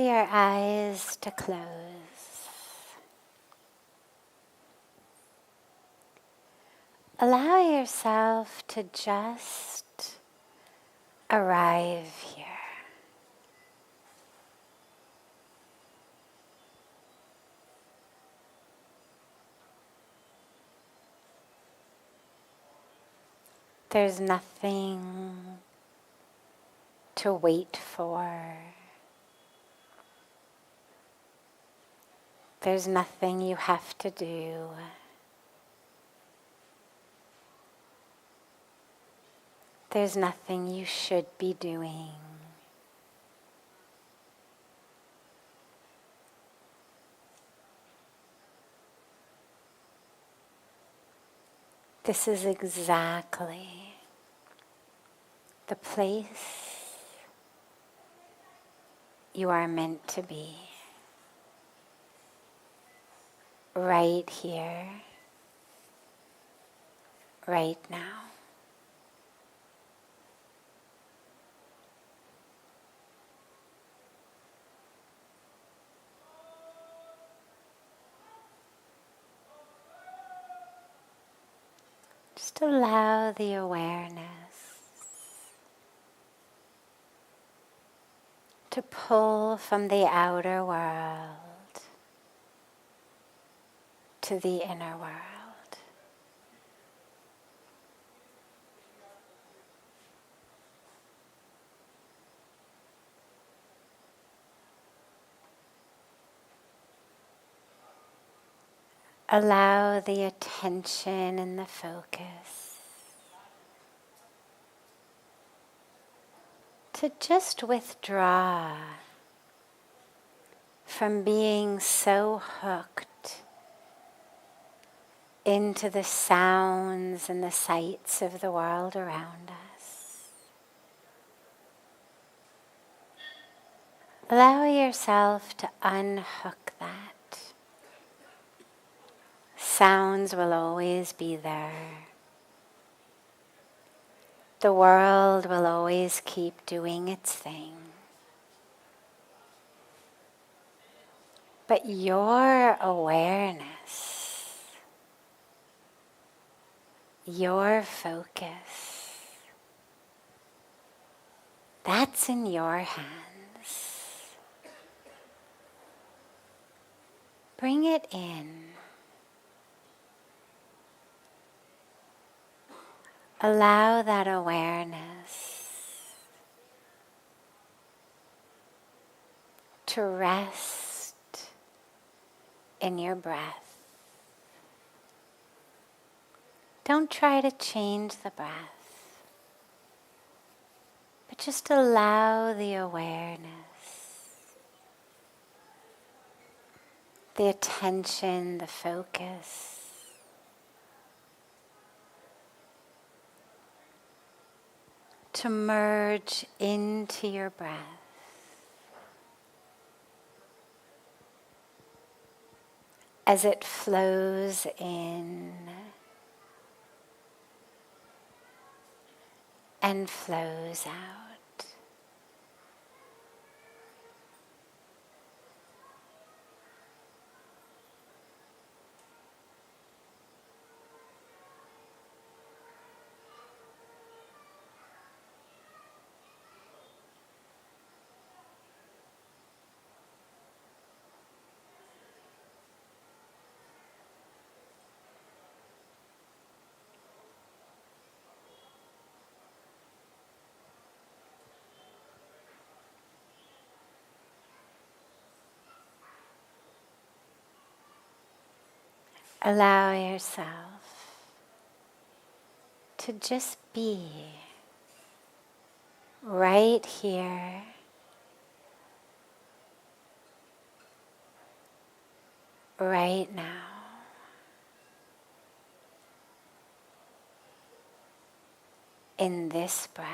your eyes to close. Allow yourself to just arrive here. There's nothing to wait for. There's nothing you have to do. There's nothing you should be doing. This is exactly the place you are meant to be. Right here, right now. Just allow the awareness to pull from the outer world to the inner world. Allow the attention and the focus to just withdraw from being so hooked into the sounds and the sights of the world around us. Allow yourself to unhook that. Sounds will always be there. The world will always keep doing its thing. But your awareness, your focus, that's in your hands. Bring it in. Allow that awareness to rest in your breath. Don't try to change the breath, but just allow the awareness, the attention, the focus to merge into your breath. As it flows in and flows out. Allow yourself to just be right here, right now. In this breath.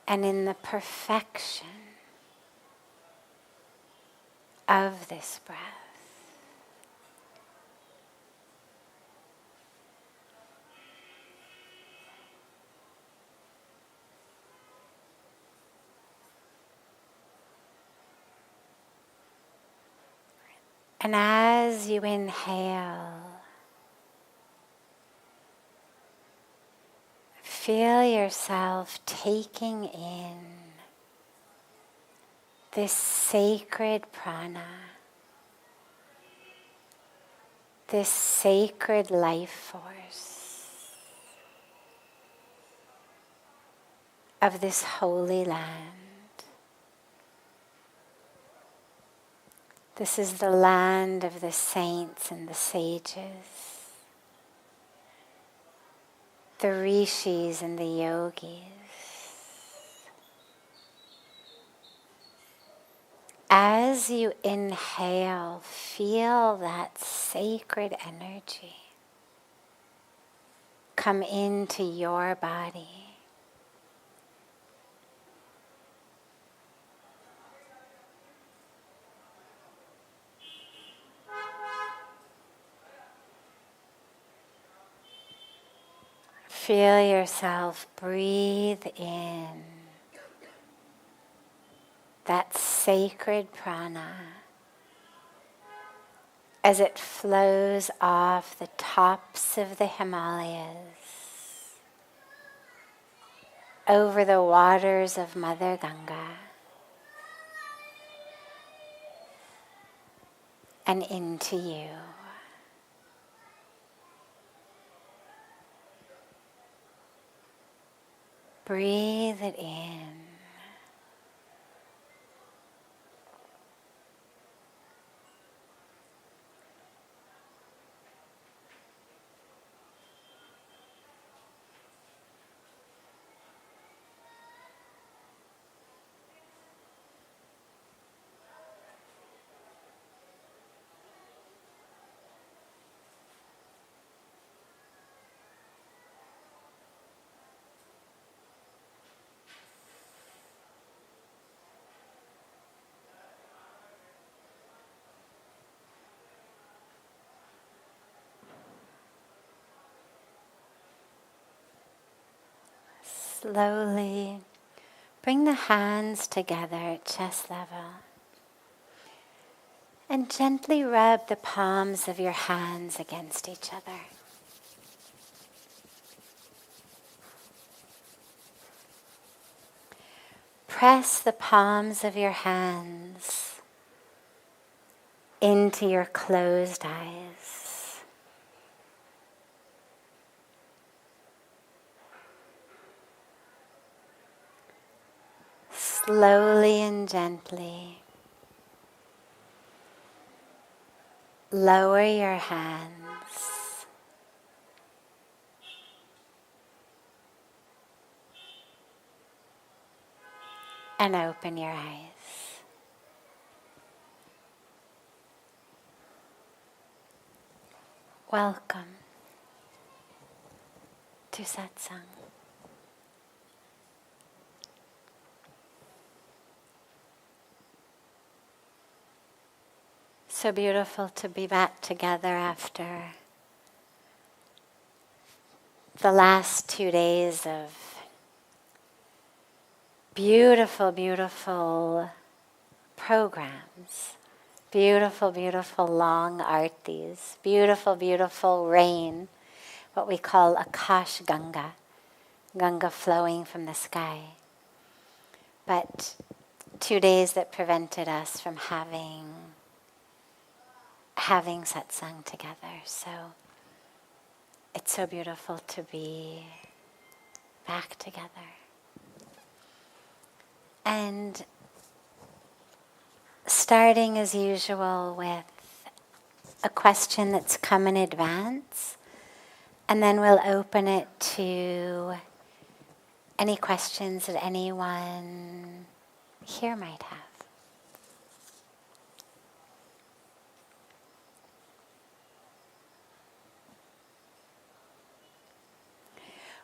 And in the perfection of this breath. And as you inhale, feel yourself taking in this sacred prana, this sacred life force of this holy land. This is the land of the saints and the sages, the rishis and the yogis. As you inhale, feel that sacred energy come into your body. Feel yourself breathe in that sacred prana as it flows off the tops of the Himalayas, over the waters of Mother Ganga, and into you. Breathe it in. Slowly bring the hands together at chest level and gently rub the palms of your hands against each other. Press the palms of your hands into your closed eyes. Slowly and gently lower your hands and open your eyes. Welcome to Satsang. So beautiful to be back together after the last 2 days of beautiful, beautiful programs, beautiful, beautiful long artis, beautiful, beautiful rain, what we call Akash Ganga, Ganga flowing from the sky. But 2 days that prevented us from having satsang together. So it's so beautiful to be back together. And starting as usual with a question that's come in advance, and then we'll open it to any questions that anyone here might have.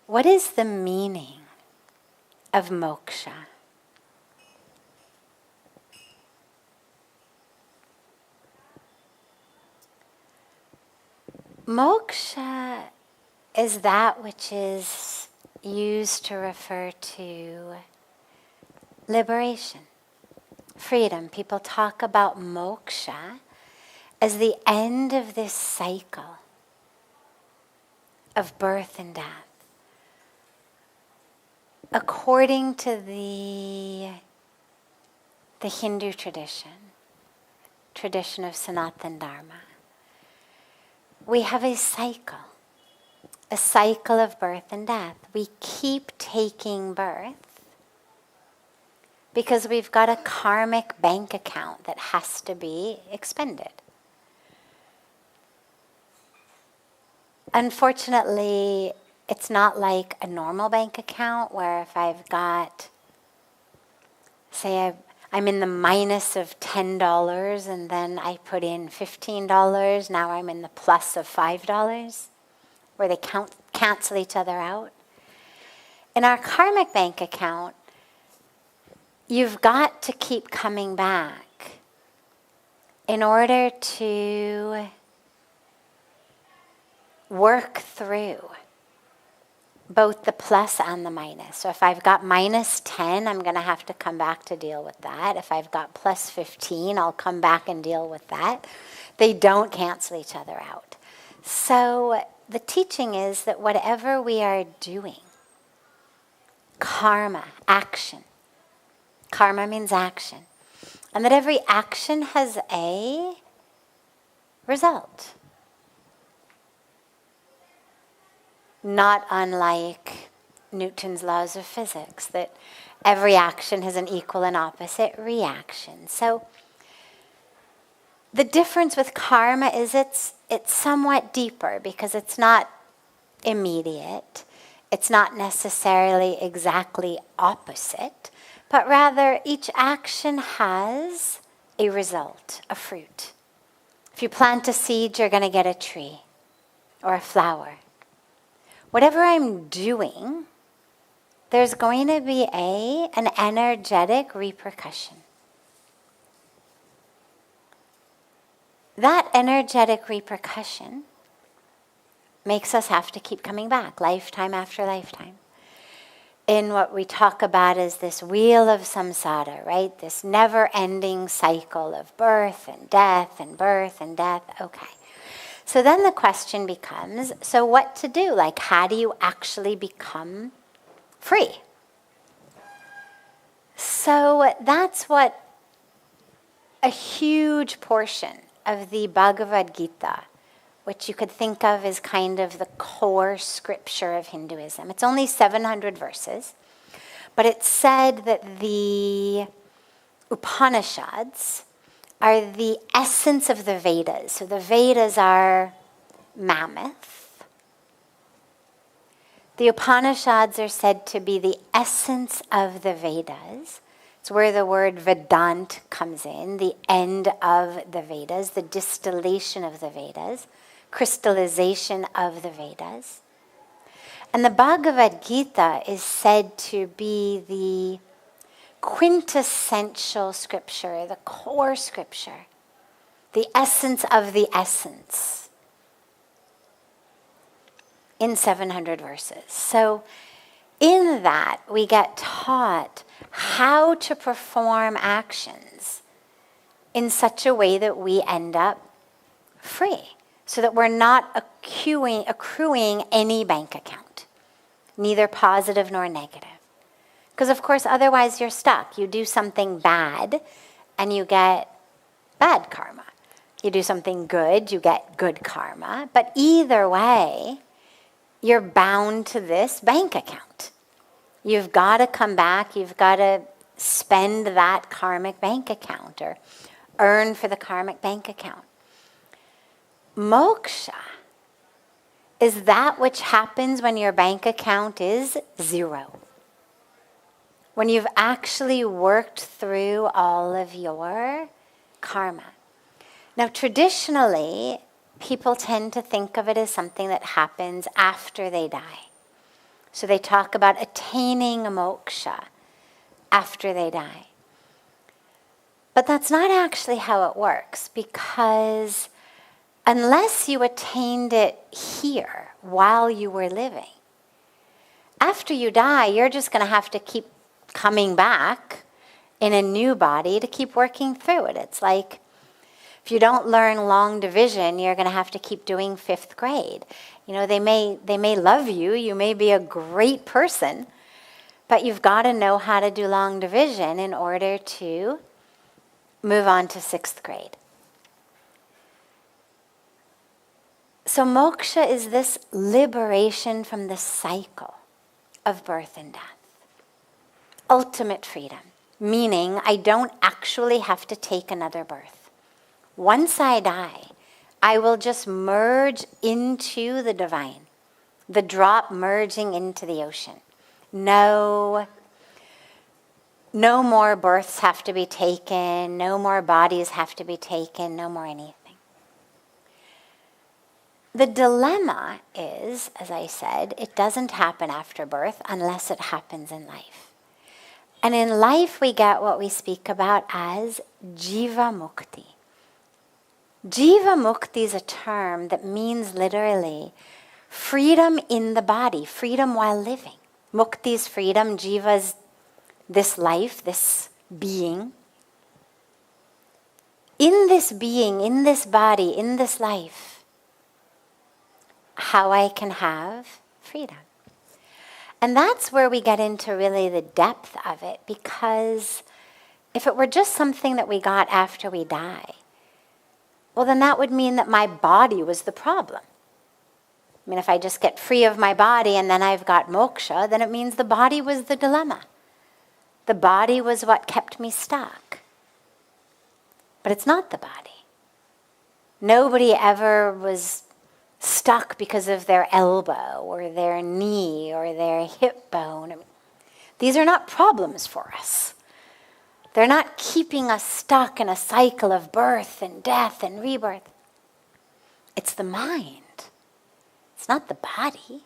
What is the meaning of moksha? Moksha is that which is used to refer to liberation, freedom. People talk about moksha as the end of this cycle of birth and death, according to the Hindu tradition of Sanatana Dharma, we have a cycle of birth and death. We keep taking birth because we've got a karmic bank account that has to be expended. Unfortunately, it's not like a normal bank account where if I've got, say I'm in the minus of $10 and then I put in $15, now I'm in the plus of $5, where they cancel each other out. In our karmic bank account, you've got to keep coming back in order to work through both the plus and the minus. So if I've got minus 10, I'm going to have to come back to deal with that. If I've got plus 15, I'll come back and deal with that. They don't cancel each other out. So the teaching is that whatever we are doing, karma, action. Karma means action. And that every action has a result. Not unlike Newton's laws of physics, that every action has an equal and opposite reaction. So the difference with karma is it's somewhat deeper because it's not immediate. It's not necessarily exactly opposite, but rather each action has a result, a fruit. If you plant a seed, you're going to get a tree or a flower. Whatever I'm doing, there's going to be an energetic repercussion. That energetic repercussion makes us have to keep coming back, lifetime after lifetime, in what we talk about as this wheel of samsara, right? This never-ending cycle of birth and death and birth and death. Okay. So then the question becomes, so what to do? Like, how do you actually become free? So that's what a huge portion of the Bhagavad Gita, which you could think of as kind of the core scripture of Hinduism. It's only 700 verses, but it's said that the Upanishads are the essence of the Vedas. So the Vedas are mammoth. The Upanishads are said to be the essence of the Vedas. It's where the word Vedant comes in, the end of the Vedas, the distillation of the Vedas, crystallization of the Vedas. And the Bhagavad Gita is said to be the quintessential scripture, the core scripture, the essence of the essence in 700 verses. So in that, we get taught how to perform actions in such a way that we end up free, so that we're not accruing any bank account, neither positive nor negative. Because, of course, otherwise you're stuck. You do something bad, and you get bad karma. You do something good, you get good karma. But either way, you're bound to this bank account. You've got to come back. You've got to spend that karmic bank account or earn for the karmic bank account. Moksha is that which happens when your bank account is zero. When you've actually worked through all of your karma. Now, traditionally, people tend to think of it as something that happens after they die. So they talk about attaining a moksha after they die. But that's not actually how it works, because unless you attained it here while you were living, after you die, you're just going to have to keep coming back in a new body to keep working through it. It's like If you don't learn long division, you're going to have to keep doing 5th grade. They may love you, you may be a great person, but you've got to know how to do long division in order to move on to 6th grade. So moksha is this liberation from the cycle of birth and death. Ultimate freedom, meaning I don't actually have to take another birth. Once I die, I will just merge into the divine, the drop merging into the ocean. No more births have to be taken, no more bodies have to be taken, no more anything. The dilemma is, as I said, it doesn't happen after birth unless it happens in life. And in life we get what we speak about as jiva mukti. Jiva mukti is a term that means literally freedom in the body, freedom while living. Mukti is freedom, jiva is this life, this being. In this being, in this body, in this life, how I can have freedom. And that's where we get into really the depth of it, because if it were just something that we got after we die, well, then that would mean that my body was the problem. I mean, if I just get free of my body and then I've got moksha, then it means the body was the dilemma. The body was what kept me stuck. But it's not the body. Nobody ever was stuck because of their elbow or their knee or their hip bone. I mean, these are not problems for us. They're not keeping us stuck in a cycle of birth and death and rebirth. It's the mind. It's not the body.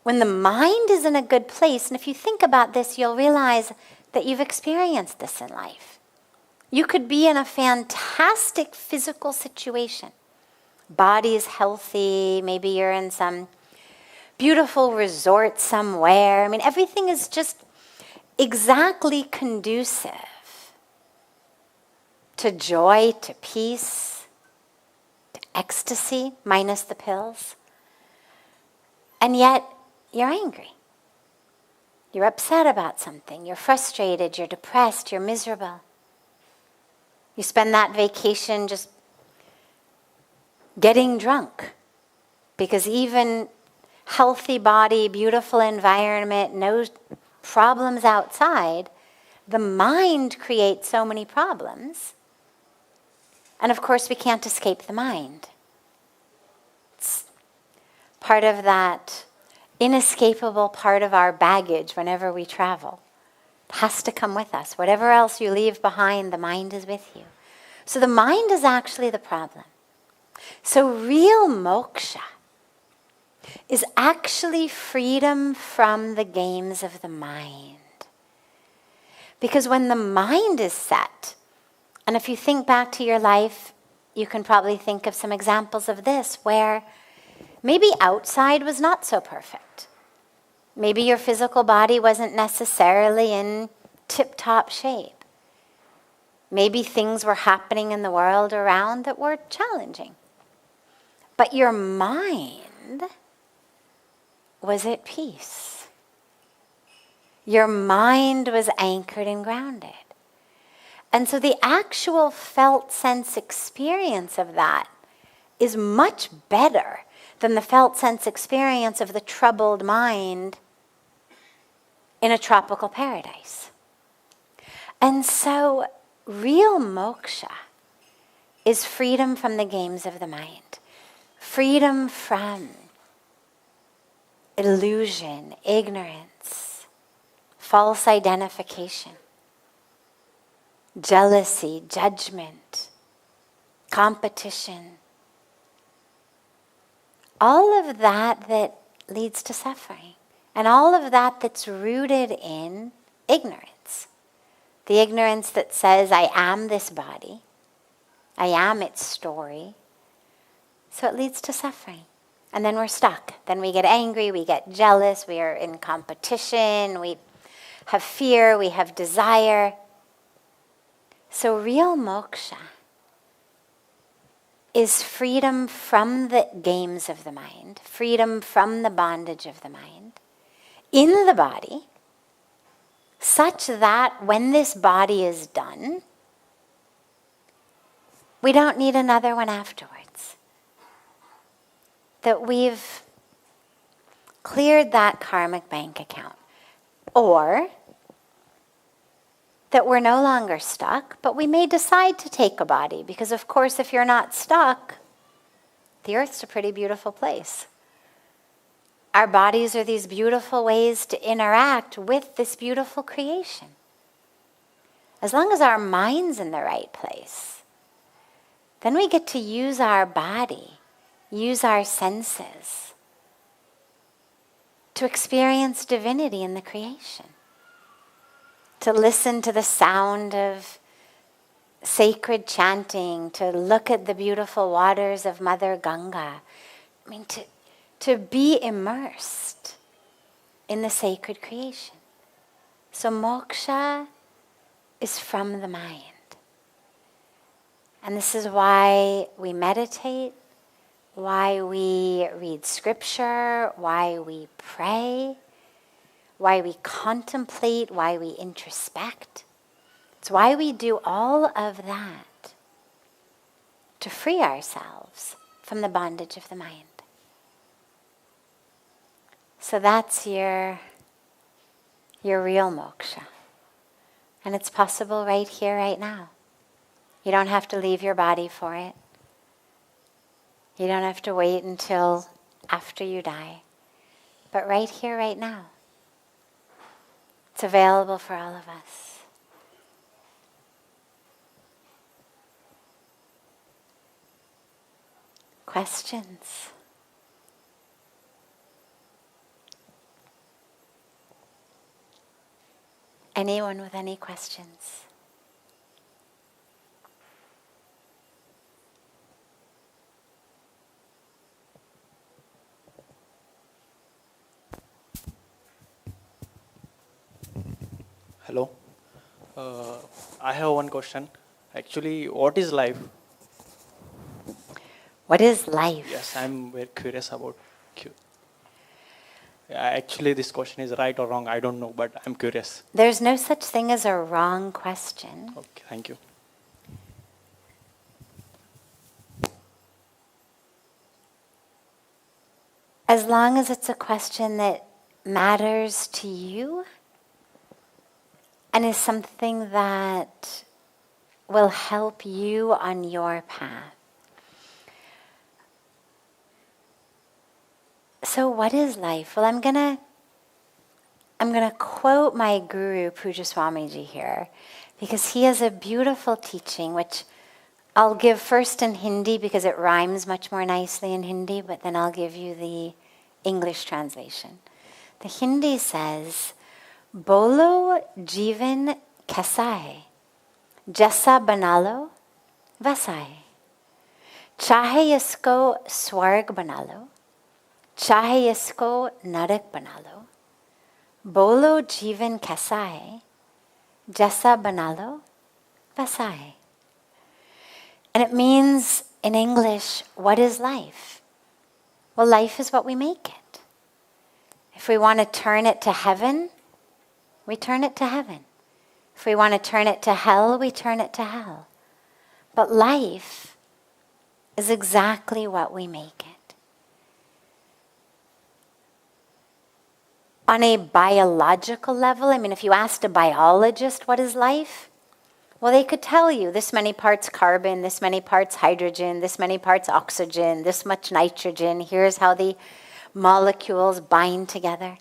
When the mind is in a good place, and if you think about this, you'll realize that you've experienced this in life. You could be in a fantastic physical situation. Body is healthy, maybe you're in some beautiful resort somewhere. I mean, everything is just exactly conducive to joy, to peace, to ecstasy, minus the pills. And yet, you're angry. You're upset about something. You're frustrated. You're depressed. You're miserable. You spend that vacation just getting drunk because even healthy body, beautiful environment, no problems outside, the mind creates so many problems. And of course, we can't escape the mind. It's part of that inescapable part of our baggage whenever we travel. It has to come with us. Whatever else you leave behind, the mind is with you. So the mind is actually the problem. So real moksha is actually freedom from the games of the mind. Because when the mind is set, and if you think back to your life, you can probably think of some examples of this where maybe outside was not so perfect. Maybe your physical body wasn't necessarily in tip-top shape. Maybe things were happening in the world around that were challenging. But your mind was at peace. Your mind was anchored and grounded. And so the actual felt sense experience of that is much better than the felt sense experience of the troubled mind in a tropical paradise. And so real moksha is freedom from the games of the mind. Freedom from illusion, ignorance, false identification, jealousy, judgment, competition. All of that leads to suffering. And all of that that's rooted in ignorance. The ignorance that says, I am this body. I am its story. So it leads to suffering. And then we're stuck. Then we get angry, we get jealous, we are in competition, we have fear, we have desire. So real moksha is freedom from the games of the mind, freedom from the bondage of the mind, in the body, such that when this body is done, we don't need another one afterwards. That we've cleared that karmic bank account. Or that we're no longer stuck, but we may decide to take a body. Because of course, if you're not stuck, the earth's a pretty beautiful place. Our bodies are these beautiful ways to interact with this beautiful creation. As long as our mind's in the right place, then we get to use our body, use our senses to experience divinity in the creation. To listen to the sound of sacred chanting, to look at the beautiful waters of Mother Ganga. I mean, to be immersed in the sacred creation. So moksha is from the mind. And this is why we meditate, why we read scripture, why we pray, why we contemplate, why we introspect. It's why we do all of that to free ourselves from the bondage of the mind. So that's your real moksha. And it's possible right here, right now. You don't have to leave your body for it. You don't have to wait until after you die. But right here, right now. It's available for all of us. Questions? Anyone with any questions? Hello. I have one question. Actually, what is life? What is life? Yes, I'm very curious about. Actually, this question is right or wrong, I don't know, but I'm curious. There's no such thing as a wrong question. Okay, thank you. As long as it's a question that matters to you and is something that will help you on your path. So what is life? Well, I'm gonna quote my guru, Pujya Swamiji here, because he has a beautiful teaching, which I'll give first in Hindi because it rhymes much more nicely in Hindi, but then I'll give you the English translation. The Hindi says, Bolo jivan kaisa hai, jaisa bana lo वैसा है, चाहे इसको स्वर्ग बना लो, चाहे इसको नरक बना लो, बोलो जीवन कैसा है, जैसा बना लो वैसा है. And it means in English, what is life? Well, life is what we make it. If we want to turn it to heaven, we turn it to heaven. If we want to turn it to hell, we turn it to hell. But life is exactly what we make it. On a biological level, I mean, if you asked a biologist what is life, well, they could tell you this many parts carbon, this many parts hydrogen, this many parts oxygen, this much nitrogen, here's how the molecules bind together.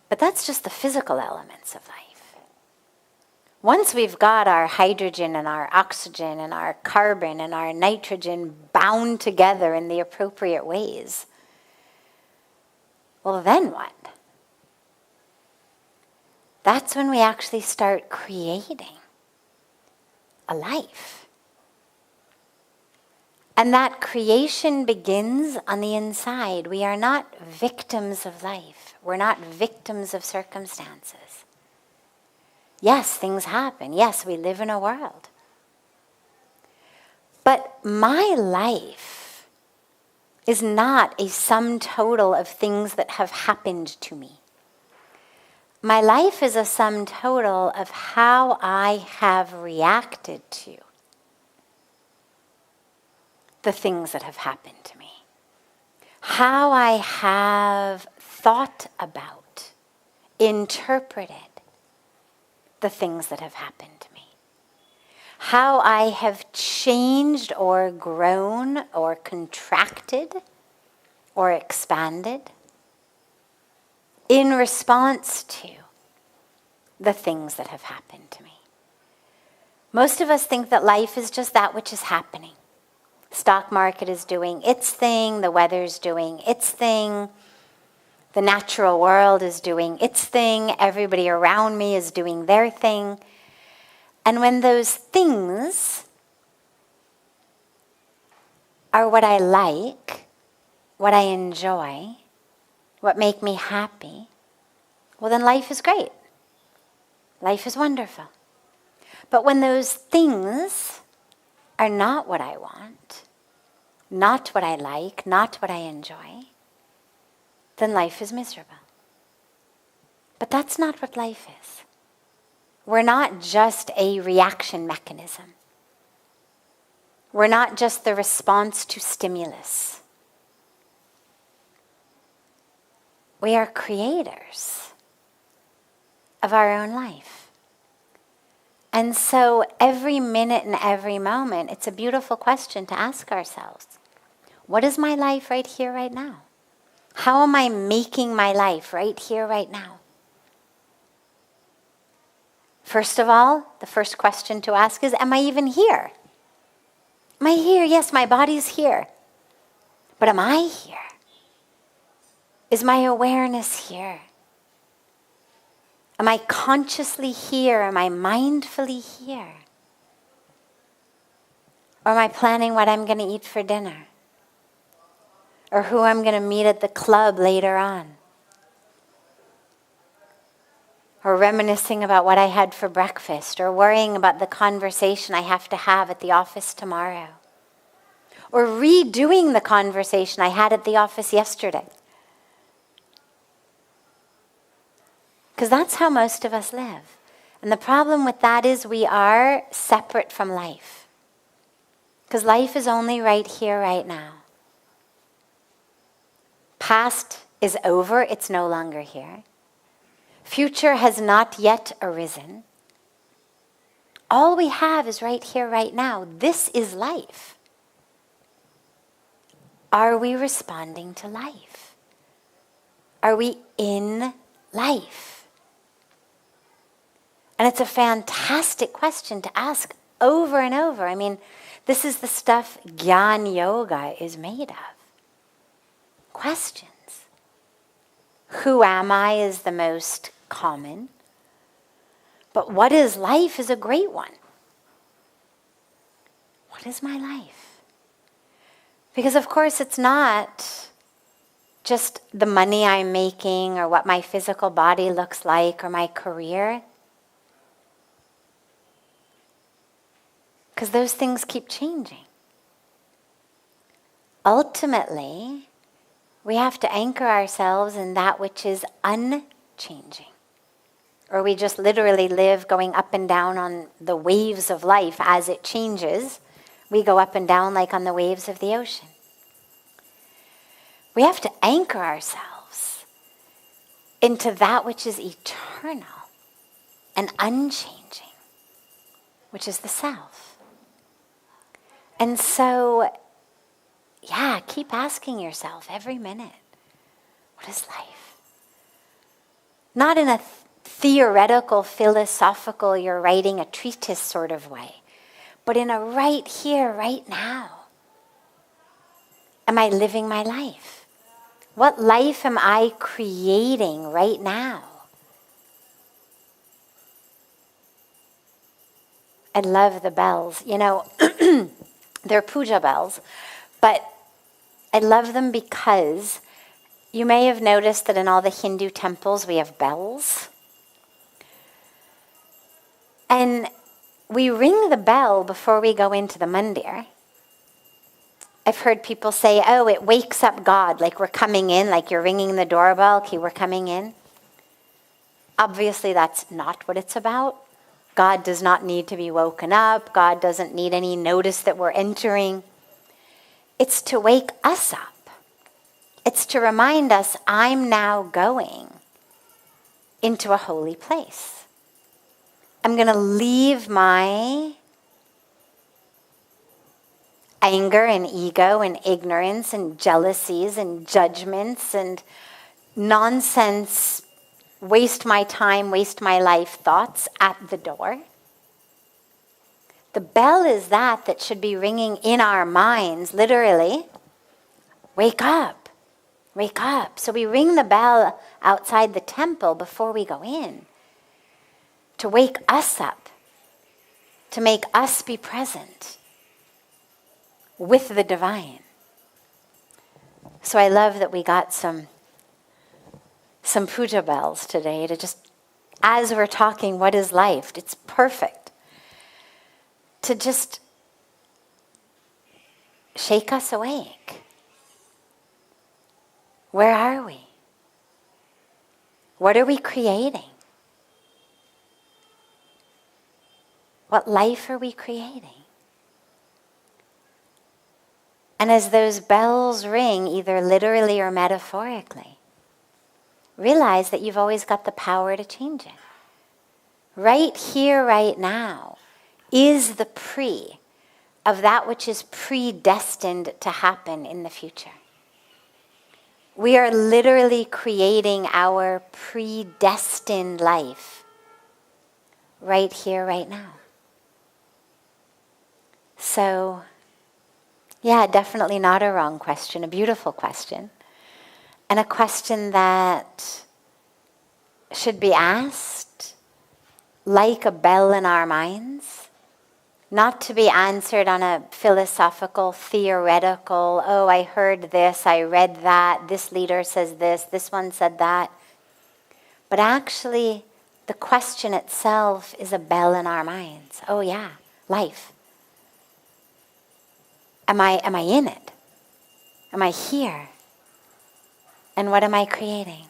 But that's just the physical elements of life. Once we've got our hydrogen and our oxygen and our carbon and our nitrogen bound together in the appropriate ways, well, then what? That's when we actually start creating a life. And that creation begins on the inside. We are not victims of life. We're not victims of circumstances. Yes, things happen. Yes, we live in a world. But my life is not a sum total of things that have happened to me. My life is a sum total of how I have reacted to the things that have happened to me. How I have thought about, interpreted the things that have happened to me. How I have changed or grown or contracted or expanded in response to the things that have happened to me. Most of us think that life is just that which is happening. Stock market is doing its thing, the weather's doing its thing, the natural world is doing its thing, everybody around me is doing their thing. And when those things are what I like, what I enjoy, what make me happy, well then life is great. Life is wonderful. But when those things are not what I want, not what I like, not what I enjoy, then life is miserable. But that's not what life is. We're not just a reaction mechanism. We're not just the response to stimulus. We are creators of our own life. And so every minute and every moment, it's a beautiful question to ask ourselves. What is my life right here, right now? How am I making my life right here, right now? First of all, the first question to ask is, am I even here? Am I here? Yes, my body's here. But am I here? Is my awareness here? Am I consciously here? Am I mindfully here? Or am I planning what I'm going to eat for dinner? Or who I'm going to meet at the club later on? Or reminiscing about what I had for breakfast? Or worrying about the conversation I have to have at the office tomorrow? Or redoing the conversation I had at the office yesterday? Because that's how most of us live. And the problem with that is we are separate from life. Because life is only right here, right now. Past is over, it's no longer here. Future has not yet arisen. All we have is right here, right now. This is life. Are we responding to life? Are we in life? And it's a fantastic question to ask over and over. I mean, this is the stuff Gyan Yoga is made of. Questions. Who am I is the most common. But what is life is a great one. What is my life? Because of course it's not just the money I'm making or what my physical body looks like or my career. Because those things keep changing. Ultimately, we have to anchor ourselves in that which is unchanging. Or we just literally live going up and down on the waves of life as it changes. We go up and down like on the waves of the ocean. We have to anchor ourselves into that which is eternal and unchanging, which is the self. And so, yeah, keep asking yourself every minute, what is life? Not in a theoretical, philosophical, you're writing a treatise sort of way, but in a right here, right now. Am I living my life? What life am I creating right now? I love the bells. You know, they're puja bells, but I love them because you may have noticed that in all the Hindu temples we have bells. And we ring the bell before we go into the mandir, I've heard people say, oh, it wakes up God, like we're coming in, like you're ringing the doorbell, okay, we're coming in. Obviously, that's not what it's about. God does not need to be woken up. God doesn't need any notice that we're entering. It's to wake us up. It's to remind us, I'm now going into a holy place. I'm going to leave my anger and ego and ignorance and jealousies and judgments and nonsense, waste my time, waste my life thoughts at the door. The bell is that should be ringing in our minds, literally. Wake up, wake up. So we ring the bell outside the temple before we go in to wake us up, to make us be present with the divine. So I love that we got some puja bells today to just, as we're talking, what is life? It's perfect to just shake us awake. Where are we? What are we creating? What life are we creating? And as those bells ring, either literally or metaphorically, realize that you've always got the power to change it. Right here, right now, is the pre of that which is predestined to happen in the future. We are literally creating our predestined life right here, right now. So, yeah, definitely not a wrong question, a beautiful question. And a question that should be asked like a bell in our minds, not to be answered on a philosophical, theoretical, oh, I heard this, I read that, this leader says this one said that. But actually, the question itself is a bell in our minds. Oh yeah, life. Am I in it? Am I here? And what am I creating?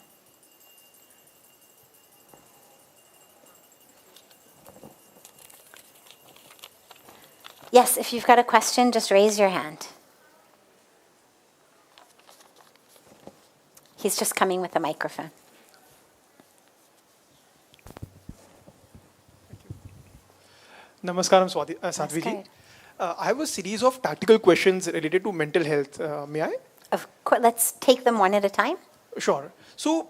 Yes, if you've got a question, just raise your hand. He's just coming with a microphone. Namaskaram, Sadhviji. I have a series of tactical questions related to mental health. May I? Of course, let's take them one at a time. Sure. So,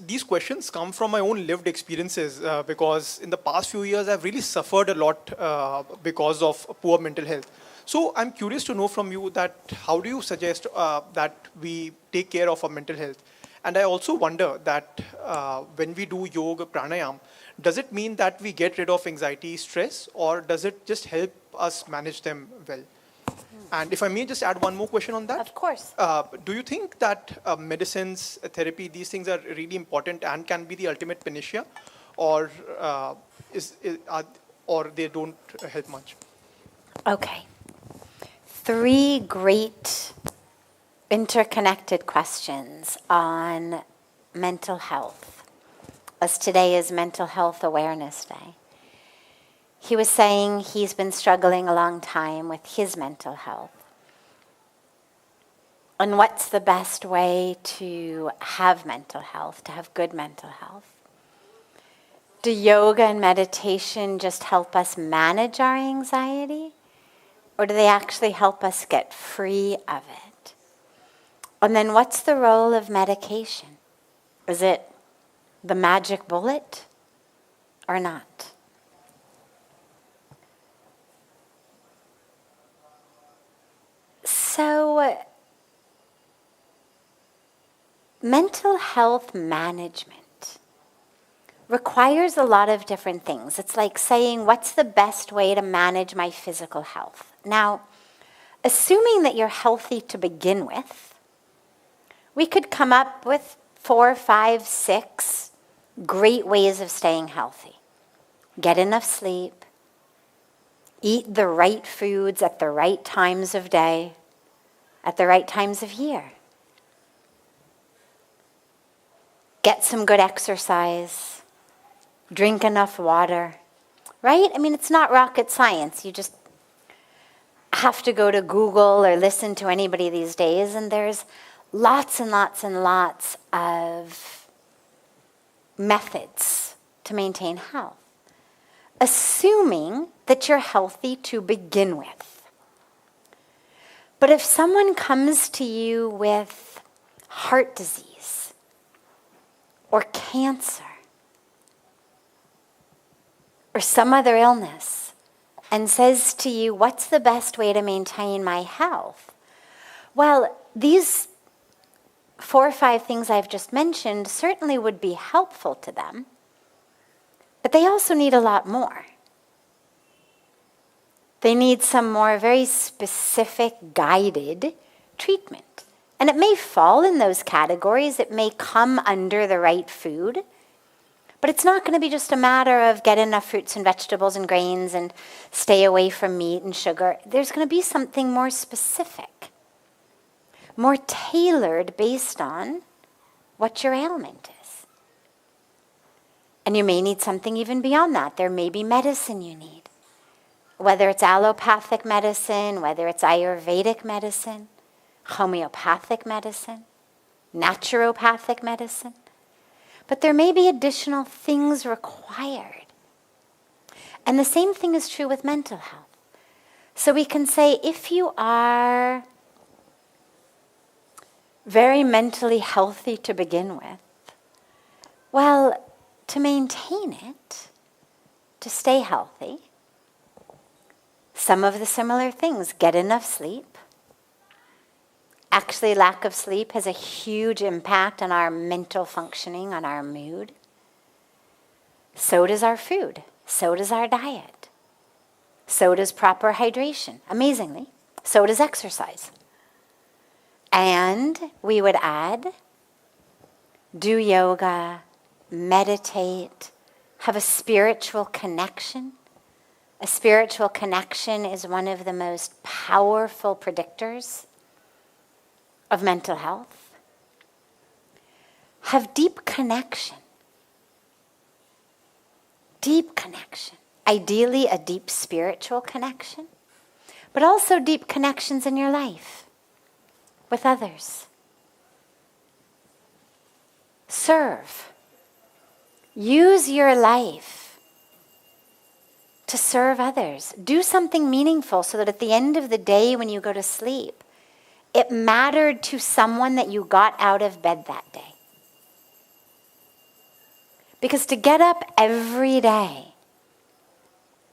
these questions come from my own lived experiences because in the past few years, I've really suffered a lot because of poor mental health. So, I'm curious to know from you that how do you suggest that we take care of our mental health? And I also wonder that when we do yoga, pranayam, does it mean that we get rid of anxiety, stress, or does it just help us manage them well? And if I may just add one more question on that. Of course. Do you think that medicines, therapy, these things are really important and can be the ultimate panacea, or or they don't help much? Okay. 3 great interconnected questions on mental health, as today is Mental Health Awareness Day. He was saying he's been struggling a long time with his mental health. And what's the best way to have mental health, to have good mental health? Do yoga and meditation just help us manage our anxiety? Or do they actually help us get free of it? And then what's the role of medication? Is it the magic bullet or not? So, mental health management requires a lot of different things. It's like saying, what's the best way to manage my physical health? Now, assuming that you're healthy to begin with, we could come up with 4, 5, 6 great ways of staying healthy. Get enough sleep, Eat the right foods at the right times of day, at the right times of year. Get some good exercise. Drink enough water. Right? I mean, it's not rocket science. You just have to go to Google or listen to anybody these days, and there's lots and lots and lots of methods to maintain health, assuming that you're healthy to begin with. But if someone comes to you with heart disease or cancer or some other illness and says to you, what's the best way to maintain my health? Well, these 4 or 5 things I've just mentioned certainly would be helpful to them, but they also need a lot more. They need some more very specific guided treatment. And it may fall in those categories. It may come under the right food. But it's not going to be just a matter of get enough fruits and vegetables and grains and stay away from meat and sugar. There's going to be something more specific, more tailored based on what your ailment is. And you may need something even beyond that. There may be medicine you need. Whether it's allopathic medicine, whether it's Ayurvedic medicine, homeopathic medicine, naturopathic medicine. But there may be additional things required. And the same thing is true with mental health. So we can say if you are very mentally healthy to begin with, well, to maintain it, to stay healthy, some of the similar things, get enough sleep. Actually, lack of sleep has a huge impact on our mental functioning, on our mood. So does our food. So does our diet. So does proper hydration. Amazingly, so does exercise. And we would add, do yoga, meditate, have a spiritual connection. A spiritual connection is one of the most powerful predictors of mental health. Have deep connection. Deep connection. Ideally, a deep spiritual connection, but also deep connections in your life with others. Serve. Use your life to serve others. Do something meaningful so that at the end of the day when you go to sleep, it mattered to someone that you got out of bed that day. Because to get up every day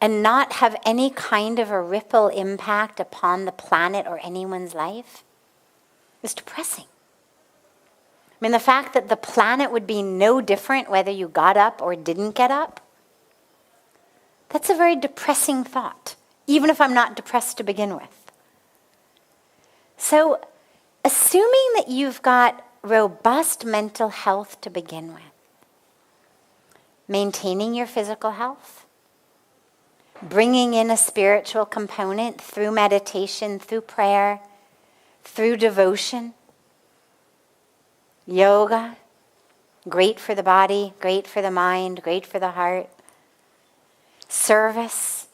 and not have any kind of a ripple impact upon the planet or anyone's life is depressing. I mean, the fact that the planet would be no different whether you got up or didn't get up, that's a very depressing thought, even if I'm not depressed to begin with. So, assuming that you've got robust mental health to begin with, maintaining your physical health, bringing in a spiritual component through meditation, through prayer, through devotion, yoga, great for the body, great for the mind, great for the heart. Service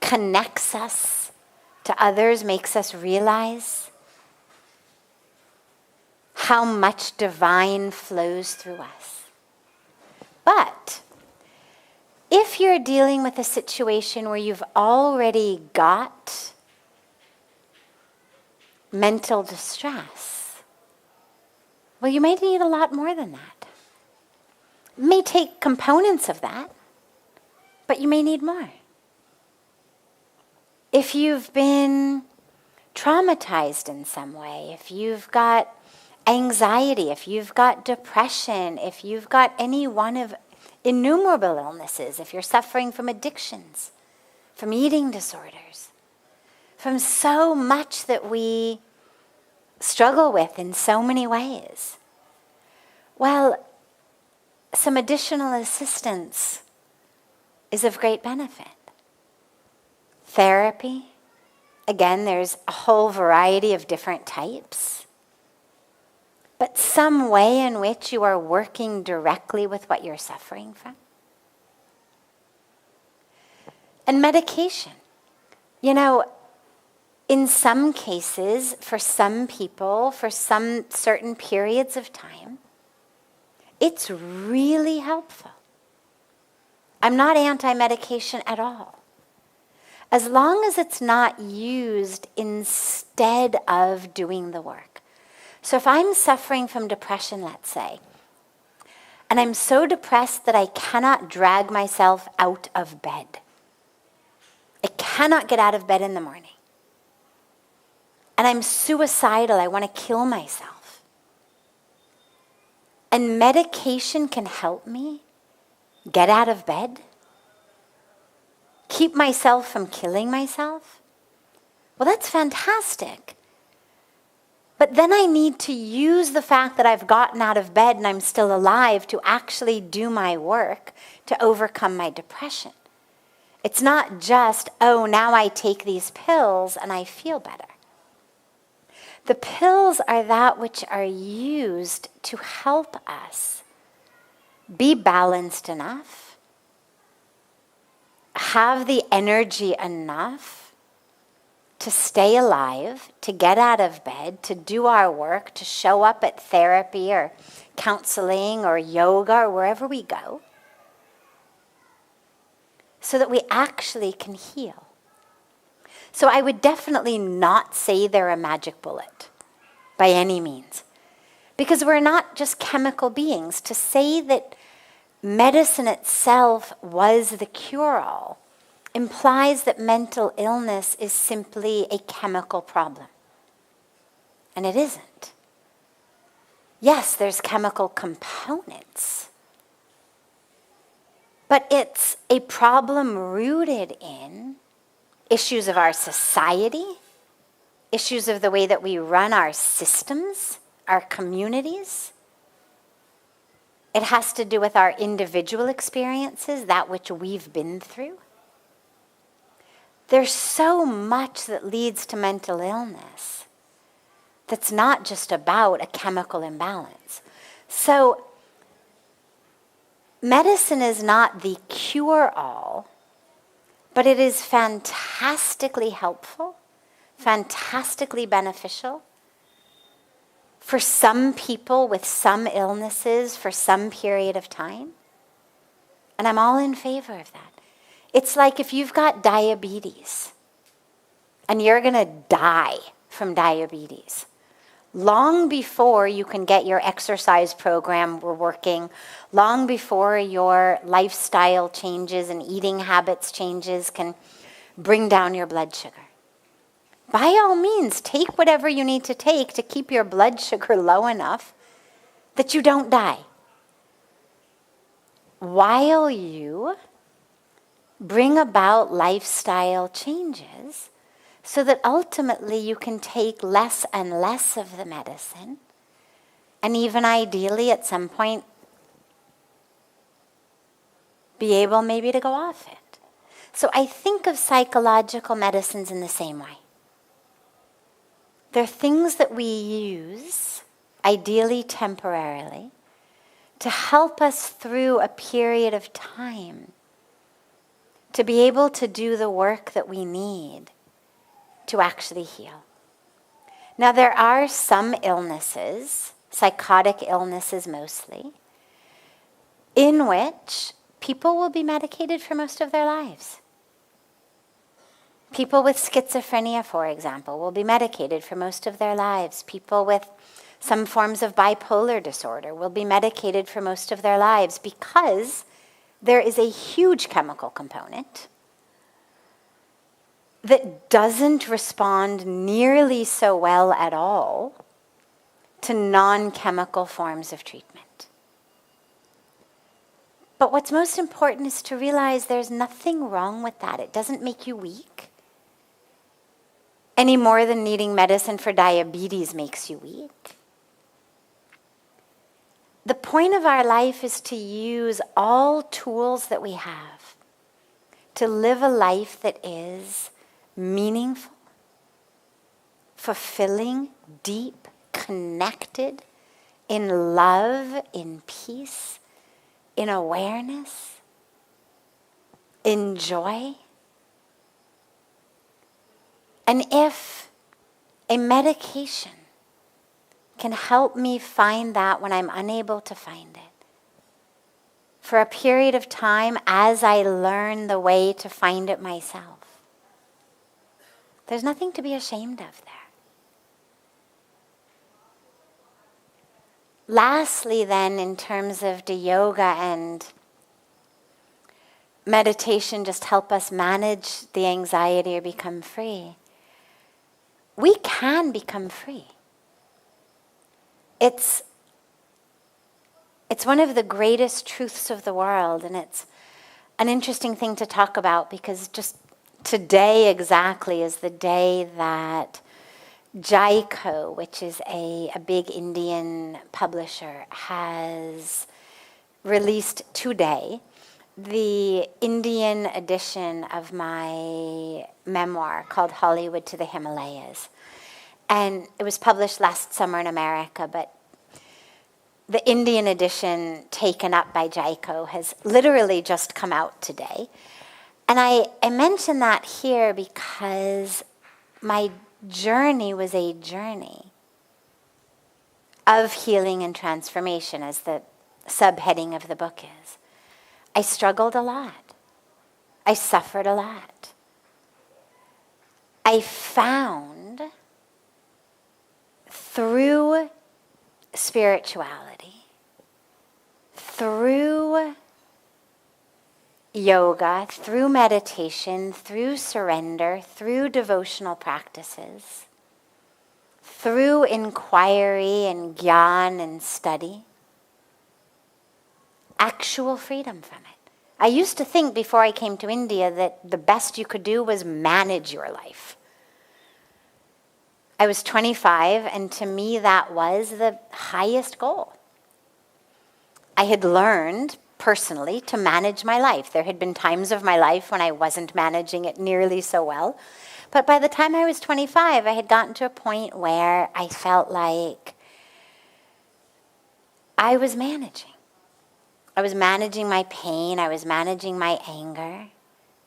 connects us to others, makes us realize how much divine flows through us. But if you're dealing with a situation where you've already got mental distress, well, you may need a lot more than that. It may take components of that, but you may need more. If you've been traumatized in some way, if you've got anxiety, if you've got depression, if you've got any one of innumerable illnesses, if you're suffering from addictions, from eating disorders, from so much that we struggle with in so many ways, well, some additional assistance is of great benefit. Therapy, again, there's a whole variety of different types. But some way in which you are working directly with what you're suffering from. And medication. You know, in some cases, for some people, for some certain periods of time, it's really helpful. I'm not anti-medication at all. As long as it's not used instead of doing the work. So if I'm suffering from depression, let's say, and I'm so depressed that I cannot drag myself out of bed. I cannot get out of bed in the morning. And I'm suicidal, I want to kill myself. And medication can help me get out of bed, keep myself from killing myself. Well, that's fantastic. But then I need to use the fact that I've gotten out of bed and I'm still alive to actually do my work to overcome my depression. It's not just, oh, now I take these pills and I feel better. The pills are that which are used to help us be balanced enough, have the energy enough to stay alive, to get out of bed, to do our work, to show up at therapy or counseling or yoga or wherever we go, so that we actually can heal. So I would definitely not say they're a magic bullet by any means, because we're not just chemical beings. To say that medicine itself was the cure-all implies that mental illness is simply a chemical problem. And it isn't. Yes, there's chemical components, but it's a problem rooted in issues of our society, issues of the way that we run our systems, our communities. It has to do with our individual experiences, that which we've been through. There's so much that leads to mental illness that's not just about a chemical imbalance. So medicine is not the cure-all, but it is fantastically helpful, fantastically beneficial for some people with some illnesses for some period of time. And I'm all in favor of that. It's like if you've got diabetes and you're going to die from diabetes, long before you can get your exercise program working, long before your lifestyle changes and eating habits changes can bring down your blood sugar. By all means, take whatever you need to take to keep your blood sugar low enough that you don't die, while you bring about lifestyle changes so that ultimately you can take less and less of the medicine, and even ideally at some point be able maybe to go off it. So I think of psychological medicines in the same way. They're things that we use, ideally temporarily, to help us through a period of time to be able to do the work that we need to actually heal. Now, there are some illnesses, psychotic illnesses mostly, in which people will be medicated for most of their lives. People with schizophrenia, for example, will be medicated for most of their lives. People with some forms of bipolar disorder will be medicated for most of their lives because there is a huge chemical component that doesn't respond nearly so well at all to non-chemical forms of treatment. But what's most important is to realize there's nothing wrong with that. It doesn't make you weak any more than needing medicine for diabetes makes you weak. The point of our life is to use all tools that we have to live a life that is meaningful, fulfilling, deep, connected, in love, in peace, in awareness, in joy. And if a medication can help me find that when I'm unable to find it, for a period of time as I learn the way to find it myself, there's nothing to be ashamed of there. Lastly then, in terms of do yoga and meditation just help us manage the anxiety or become free, we can become free. It's one of the greatest truths of the world, and it's an interesting thing to talk about because just today exactly is the day that Jaico, which is a big Indian publisher, has released today the Indian edition of my memoir called Hollywood to the Himalayas. And it was published last summer in America, but the Indian edition taken up by Jaico has literally just come out today. And I mention that here because my journey was a journey of healing and transformation, as the subheading of the book is. I struggled a lot. I suffered a lot. I found through spirituality, through yoga, through meditation, through surrender, through devotional practices, through inquiry and gyan and study, actual freedom from it. I used to think before I came to India that the best you could do was manage your life. I was 25, and to me that was the highest goal. I had learned personally to manage my life. There had been times of my life when I wasn't managing it nearly so well. But by the time I was 25, I had gotten to a point where I felt like I was managing. I was managing my pain. I was managing my anger.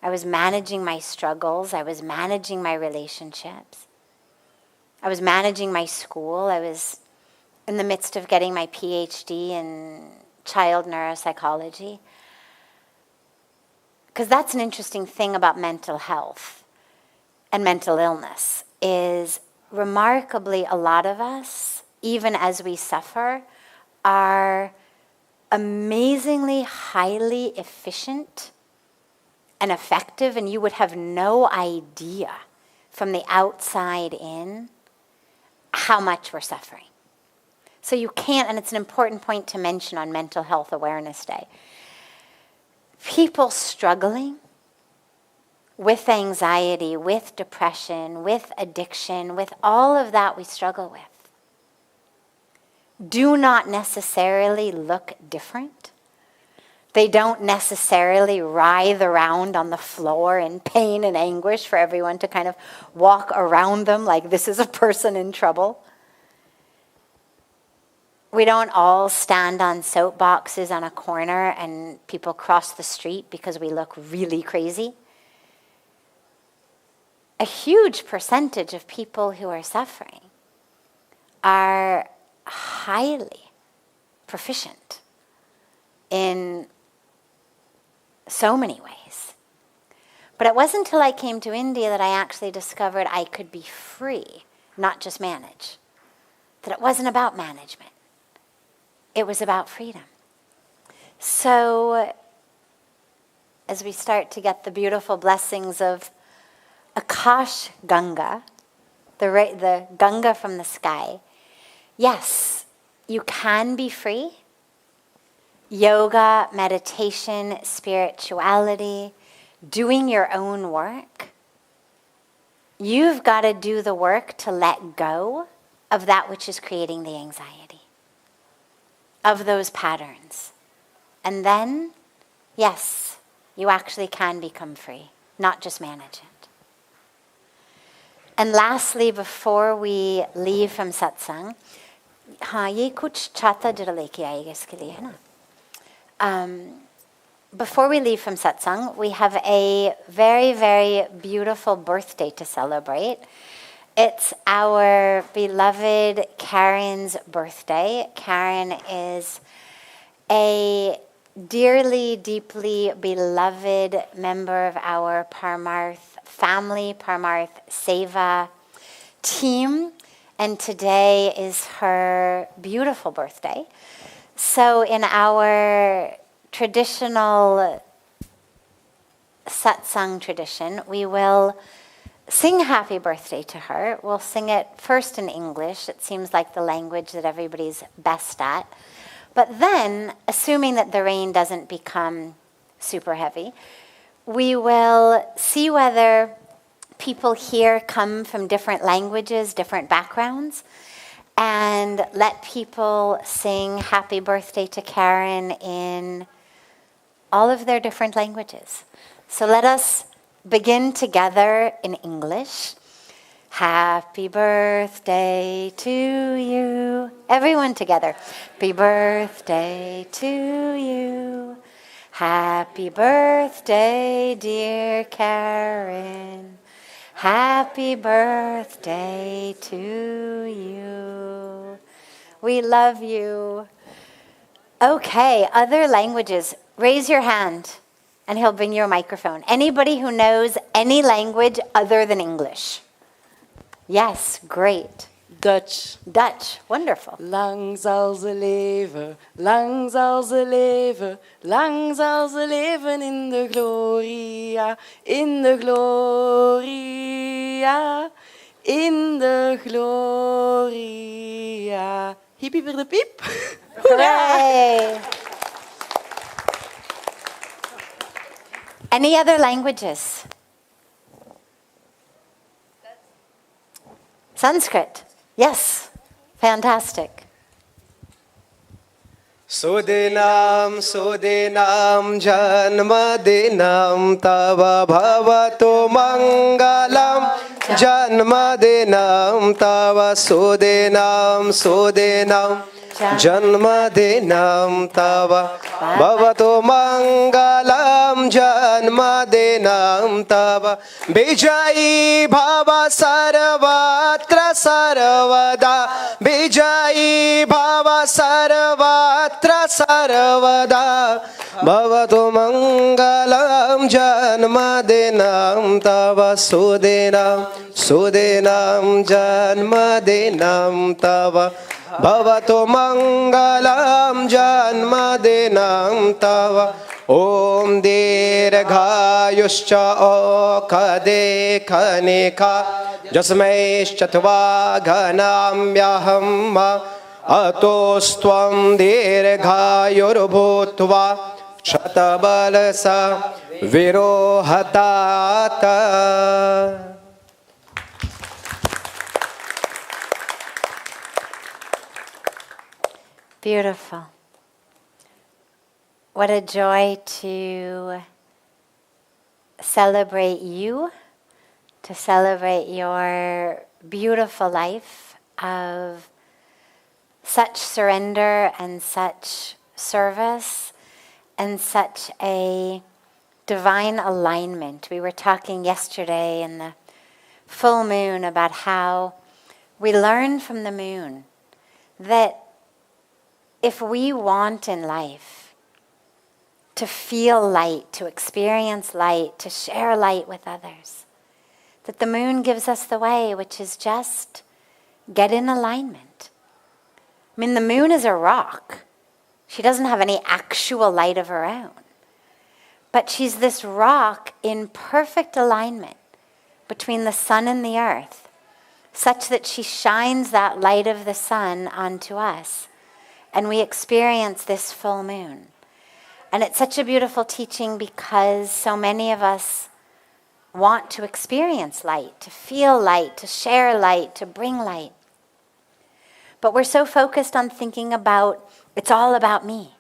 I was managing my struggles. I was managing my relationships. I was managing my school. I was in the midst of getting my PhD in child neuropsychology. Because that's an interesting thing about mental health and mental illness, is remarkably a lot of us, even as we suffer, are amazingly highly efficient and effective, and you would have no idea from the outside in how much we're suffering. So you can't, and it's an important point to mention on Mental Health Awareness Day, people struggling with anxiety, with depression, with addiction, with all of that we struggle with, do not necessarily look different. They don't necessarily writhe around on the floor in pain and anguish for everyone to kind of walk around them like this is a person in trouble. We don't all stand on soapboxes on a corner and people cross the street because we look really crazy. A huge percentage of people who are suffering are highly proficient in so many ways. But it wasn't until I came to India that I actually discovered I could be free, not just manage. That it wasn't about management. It was about freedom. So, as we start to get the beautiful blessings of Akash Ganga, the Ganga from the sky, yes, you can be free. Yoga, meditation, spirituality, doing your own work. You've got to do the work to let go of that which is creating the anxiety, of those patterns. And then, yes, you actually can become free, not just manage it. And lastly, before we leave from satsang, ye kuch chata jara leke aayega iske liye, hai na? Before we leave from satsang, we have a very, very beautiful birthday to celebrate. It's our beloved Karen's birthday. Karen is a dearly, deeply beloved member of our Parmarth family, Parmarth Seva team, and today is her beautiful birthday. So in our traditional satsang tradition, we will sing happy birthday to her. We'll sing it first in English. It seems like the language that everybody's best at. But then, assuming that the rain doesn't become super heavy, we will see whether people here come from different languages, different backgrounds, and let people sing happy birthday to Karen in all of their different languages. So let us begin together in English. Happy birthday to you. Everyone together. Happy birthday to you. Happy birthday, dear Karen. Happy birthday to you. We love you. Okay, other languages. Raise your hand and he'll bring you a microphone. Anybody who knows any language other than English? Yes, great. Dutch. Dutch, wonderful. Lang zal ze leven, lang zal ze leven, lang zal ze leven in de gloria, in de gloria, in de gloria. Hiep, hiep, de piep. Hooray! Any other languages? Sanskrit. Yes. Fantastic. Sudinam Sudinam Janmadinam Tava Bhavatu Mangalam Janmadinam Tava Sudinam Sudinam Janmadinam Tava Bhavatu Mangalam Janmadinam Tava Bijayi Bhava Sarvatra Sarvada Bijayi Bhava Sarvatra Sarvada Bhavatu Mangalam Janmadinam Tava Sudinam Sudinam Janmadinam Tava Bhavatu Mangalam Janmadinam Tava Om Dirghayuscha Okade Khanika Jasmaishchatva Ghanamyaham Atostvam Dirghayurbhutva Shatabalasa Virohatata. Beautiful. What a joy to celebrate you, to celebrate your beautiful life of such surrender and such service and such a divine alignment. We were talking yesterday in the full moon about how we learn from the moon that if we want in life to feel light, to experience light, to share light with others, that the moon gives us the way, which is just get in alignment. I mean, the moon is a rock. She doesn't have any actual light of her own. But she's this rock in perfect alignment between the sun and the earth, such that she shines that light of the sun onto us. And we experience this full moon. And it's such a beautiful teaching because so many of us want to experience light, to feel light, to share light, to bring light. But we're so focused on thinking about, it's all about me.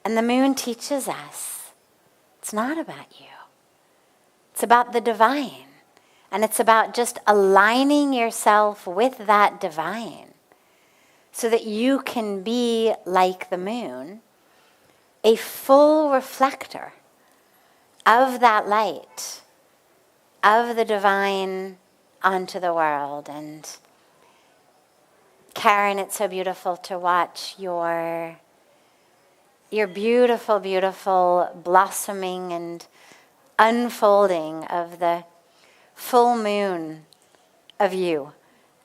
And the moon teaches us, it's not about you. It's about the divine. And it's about just aligning yourself with that divine so that you can be like the moon, a full reflector of that light, of the divine onto the world. And Karen, it's so beautiful to watch your beautiful, beautiful blossoming and unfolding of the full moon of you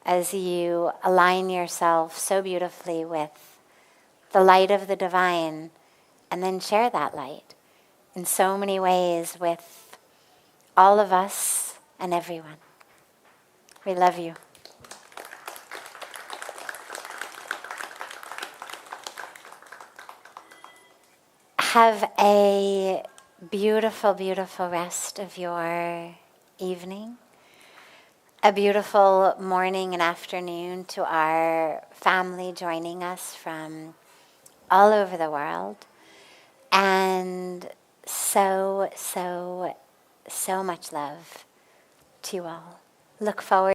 as you align yourself so beautifully with the light of the divine and then share that light in so many ways with all of us and everyone. We love you. Have a beautiful, beautiful rest of your evening. A beautiful morning and afternoon to our family joining us from all over the world. And so, so, so much love to you all. Look forward